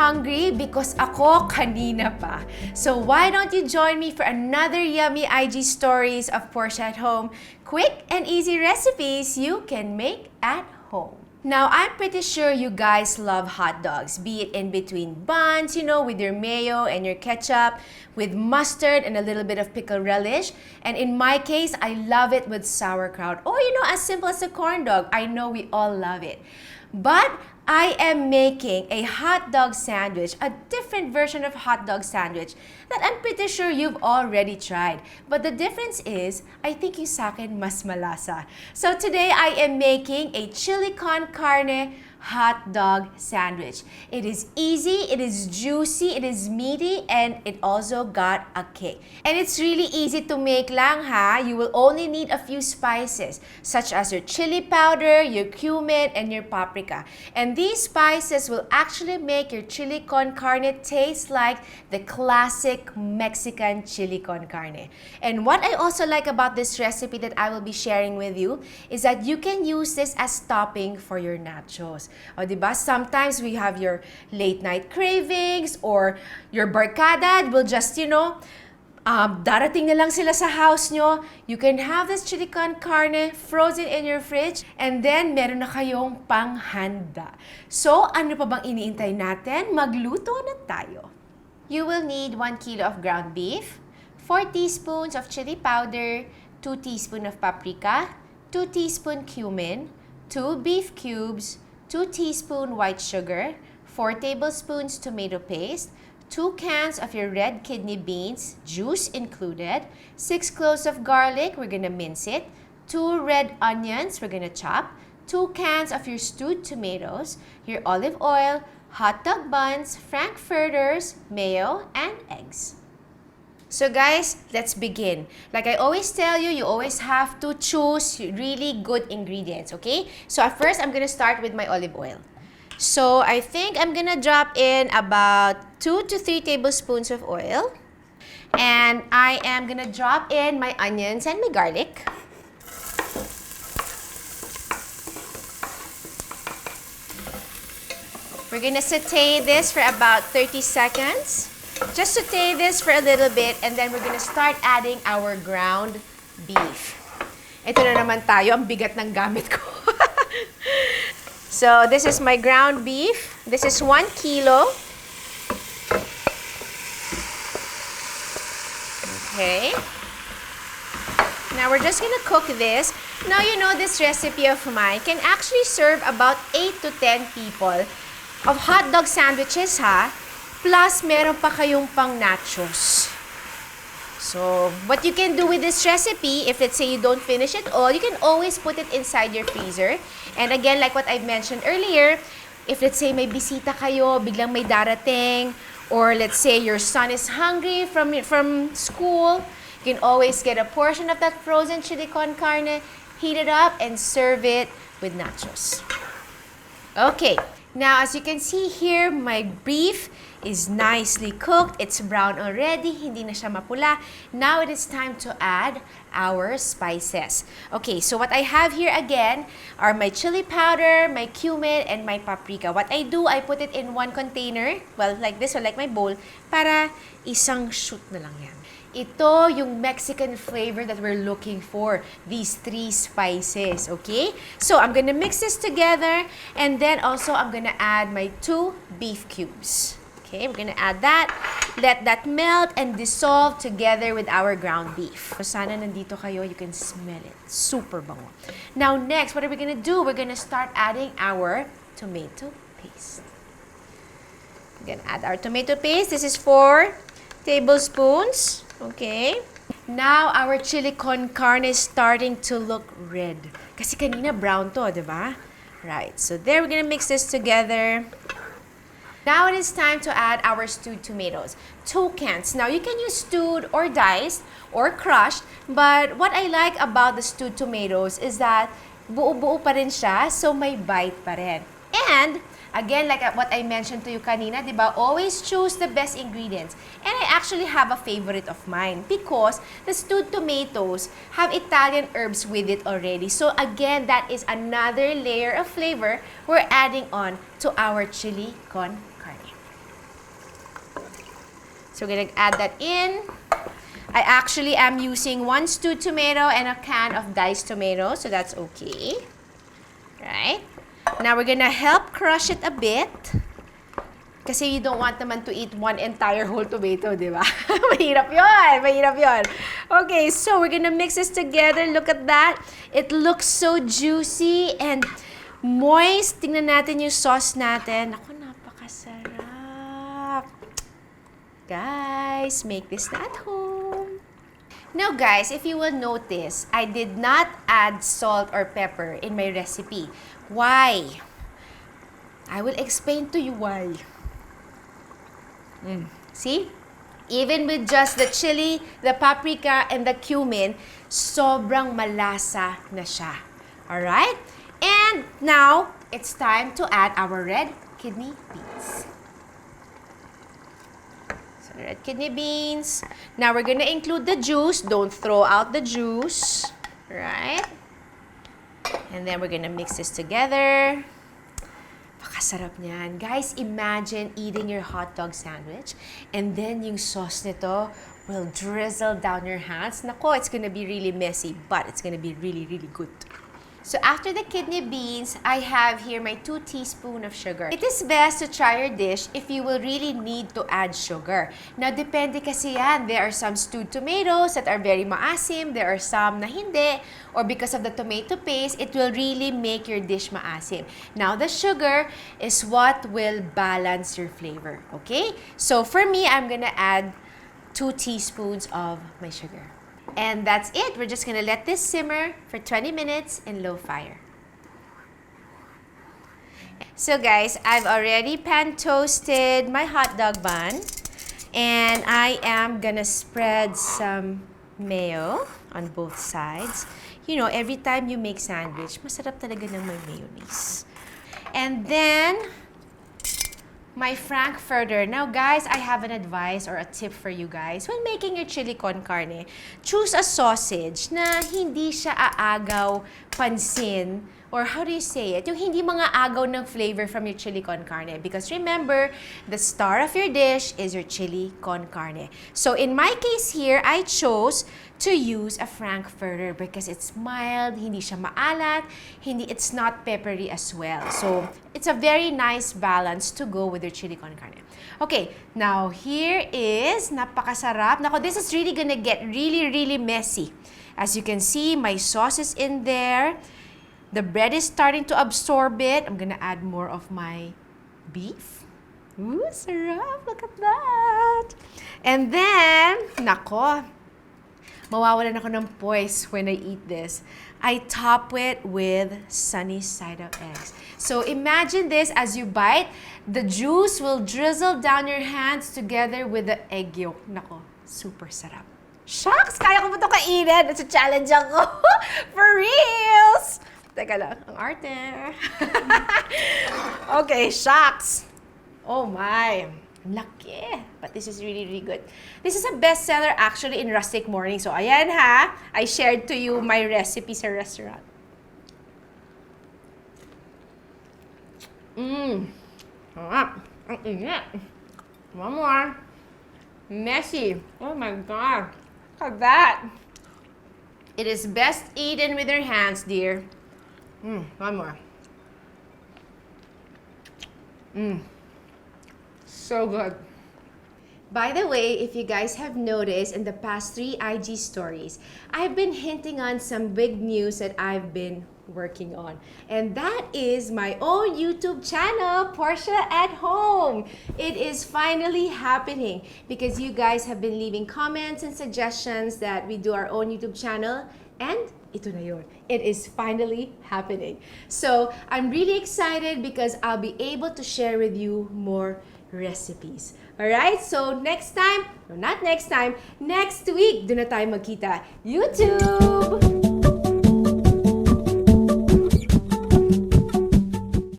hungry? Because ako kanina pa. So why don't you join me for another yummy IG stories of Portia at Home? Quick and easy recipes you can make at home. Now, I'm pretty sure you guys love hot dogs, be it in between buns, with your mayo and your ketchup, with mustard and a little bit of pickle relish. And in my case, I love it with sauerkraut. Or, as simple as a corn dog. I know we all love it. But I am making a hot dog sandwich, a different version of hot dog sandwich that I'm pretty sure you've already tried. But the difference is, I think yung sa'kin mas malasa. So today I am making a chili con carne hot dog sandwich. It is easy, it is juicy, it is meaty, and it also got a kick. And it's really easy to make lang ha. You will only need a few spices, such as your chili powder, your cumin, and your paprika. And these spices will actually make your chili con carne taste like the classic Mexican chili con carne. And what I also like about this recipe that I will be sharing with you is that you can use this as topping for your nachos. O, diba? Sometimes we have your late night cravings or your barkada will just, darating na lang sila sa house nyo. You can have this chili con carne frozen in your fridge and then meron na kayong panghanda. So, ano pa bang iniintay natin? Magluto na tayo. You will need 1 kilo of ground beef, 4 teaspoons of chili powder, 2 teaspoons of paprika, 2 teaspoons cumin, 2 beef cubes, 2 teaspoons white sugar, 4 tablespoons tomato paste, 2 cans of your red kidney beans, juice included, 6 cloves of garlic, we're gonna mince it, 2 red onions, we're gonna chop, 2 cans of your stewed tomatoes, your olive oil, hot dog buns, frankfurters, mayo, and eggs. So guys, let's begin. Like I always tell you, you always have to choose really good ingredients, okay? So at first, I'm gonna start with my olive oil. So I think I'm gonna drop in about 2 to 3 tablespoons of oil. And I am gonna drop in my onions and my garlic. We're gonna saute this for about 30 seconds. Just saute this for a little bit and then we're gonna start adding our ground beef. Ito na naman tayo, ang bigat ng gamit ko. So, this is my ground beef. This is 1 kilo. Okay. Now, we're just gonna cook this. Now, this recipe of mine can actually serve about 8 to 10 people of hot dog sandwiches, ha? Plus, meron pa kayong pang nachos. So, what you can do with this recipe, if let's say you don't finish it all, you can always put it inside your freezer. And again, like what I mentioned earlier, if let's say may bisita kayo, biglang may darating, or let's say your son is hungry from school, you can always get a portion of that frozen chili con carne, heat it up, and serve it with nachos. Okay, now as you can see here, my beef is nicely cooked. It's brown already. Hindi na siya mapula. Now it is time to add our spices. Okay, so what I have here again are my chili powder, my cumin, and my paprika. What I do, I put it in one container, well, like this or like my bowl, para isang shoot na lang yan. Ito yung Mexican flavor that we're looking for, these 3 spices, okay? So, I'm gonna mix this together, and then also I'm gonna add my 2 beef cubes. Okay, we're gonna add that. Let that melt and dissolve together with our ground beef. So sana nandito kayo, you can smell it. Super bango. Now next, what are we gonna do? We're gonna start adding our tomato paste. We're gonna add our tomato paste. This is 4 tablespoons. Okay. Now our chili con carne is starting to look red. Kasi kanina brown to, di ba? Right. So there, we're gonna mix this together. Now it is time to add our stewed tomatoes. 2 cans. Now you can use stewed or diced or crushed, but what I like about the stewed tomatoes is that buo-buo pa rin siya, so may bite pa rin. And again, like what I mentioned to you kanina, di ba? Always choose the best ingredients. And I actually have a favorite of mine because the stewed tomatoes have Italian herbs with it already. So again, that is another layer of flavor we're adding on to our chili con carne. So we're gonna add that in. I actually am using 1 stewed tomato and a can of diced tomato, so that's okay. Right? Now we're gonna help crush it a bit. Kasi you don't want naman to eat one entire whole tomato, di ba? Mahirap yun! Mahirap yun! Okay, so we're gonna mix this together. Look at that. It looks so juicy and moist. Tingnan natin yung sauce natin. Ako, napakasarap. Guys, make this at home. Now guys, if you will notice, I did not add salt or pepper in my recipe. Why? I will explain to you why. See? Even with just the chili, the paprika, and the cumin, sobrang malasa na siya. Alright? And now, it's time to add our red kidney beans. So, red kidney beans. Now, we're gonna include the juice. Don't throw out the juice. Right? And then, we're gonna mix this together. Pakasarap niyan. Guys, imagine eating your hot dog sandwich and then yung sauce nito will drizzle down your hands. Nako, it's gonna be really messy, but it's gonna be really, really good. So after the kidney beans, I have here my 2 teaspoons of sugar. It is best to try your dish if you will really need to add sugar. Now, depende kasi yan. There are some stewed tomatoes that are very maasim. There are some na hindi. Or because of the tomato paste, it will really make your dish maasim. Now, the sugar is what will balance your flavor. Okay? So, for me, I'm gonna add 2 teaspoons of my sugar. And that's it. We're just gonna let this simmer for 20 minutes in low fire. So guys, I've already pan toasted my hot dog bun. And I am gonna spread some mayo on both sides. You know, every time you make sandwich, masarap talaga ng may mayonnaise. And then, my frankfurter. Now guys, I have an advice or a tip for you guys. When making your chili con carne, choose a sausage na hindi siya aagaw pansin, or how do you say it? Yung hindi mga agaw ng flavor from your chili con carne. Because remember, the star of your dish is your chili con carne. So in my case here, I chose to use a frankfurter because it's mild, hindi siya maalat, it's not peppery as well. So it's a very nice balance to go with your chili con carne. Okay, now here is napakasarap. Nako, this is really gonna get really, really messy. As you can see, my sauce is in there. The bread is starting to absorb it. I'm gonna add more of my beef. Ooh, sarap! Look at that! And then, nako, mawawalan ako ng poise when I eat this. I top it with sunny side up eggs. So imagine this as you bite, the juice will drizzle down your hands together with the egg yolk. Nako, super sarap. Shucks! Kaya ko ba ito kainin? It's a challenge ako. For reals! Teka lang, ang arte. Okay, shucks. Oh my. Laki. But this is really, really good. This is a bestseller actually in Rustic Mornings. So, ayan ha. I shared to you my recipe sa restaurant. Ang init. One more. Messy. Oh my God. Look at that. It is best eaten with your hands, dear. One more. So good. By the way, if you guys have noticed in the past 3 IG stories, I've been hinting on some big news that I've been working on. And that is my own YouTube channel, Portia at Home. It is finally happening because you guys have been leaving comments and suggestions that we do our own YouTube channel, and ito na yun. It is finally happening. So I'm really excited because I'll be able to share with you more recipes. Alright, so next time, no, not next time, next week, doon na tayo magkita. YouTube!